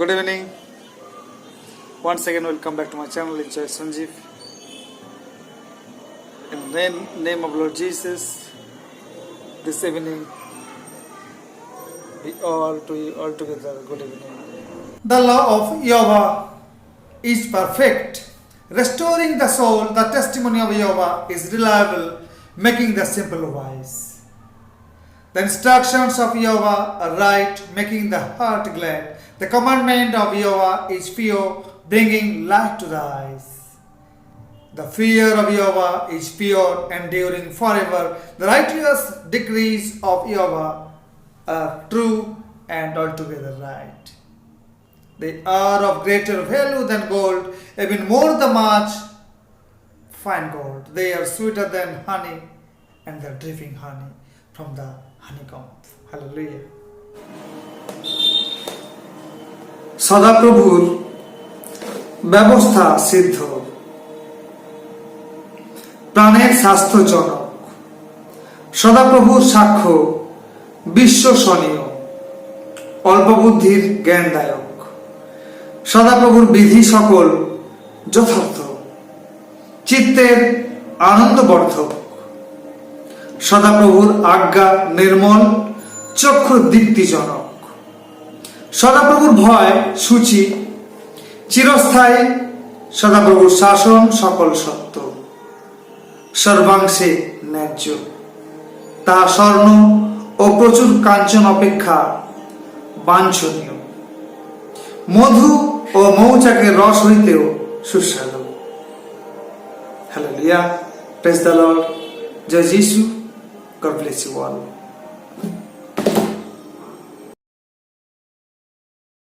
Good evening. Once again, welcome back to my channel. It's Sanjib. In the name of Lord Jesus, this evening, we all together. Good evening. The law of Yahweh is perfect, restoring the soul. The testimony of Yahweh is reliable, making the simple wise. The instructions of Yahweh are right, making the heart glad. The commandment of Yahweh is pure, bringing light to the eyes. The fear of Yahweh is pure, enduring forever. The righteous decrees of Yahweh are true and altogether right. They are of greater value than gold, even more than much fine gold. They are sweeter than honey, and the dripping honey from the honeycomb. Hallelujah. সদাপ্রভুর ব্যবস্থা সিদ্ধ, প্রাণের স্বাস্থ্যজনক। সদাপ্রভুর সাক্ষ্য বিশ্বসনীয়, অল্প বুদ্ধির জ্ঞানদায়ক। সদাপ্রভুর বিধি সকল যথার্থ, চিত্তের আনন্দবর্ধক। সদাপ্রভুর আজ্ঞা নির্মল, চক্ষু দীপ্তিজনক। সদাপ্রভুর ভয় সূচি, চিরস্থায়ী। সদাপ্রভুর শাসন সকল সত্য, সর্বাংশে ন্যায্য। তাহা স্বর্ণ ও প্রচুর কাঞ্চন অপেক্ষা বাঞ্ছনীয়, মধু ও মৌচাকের রস হইতেও সুস্বাদু। Hallelujah. Praise the Lord. Jai Jesus. God bless you all.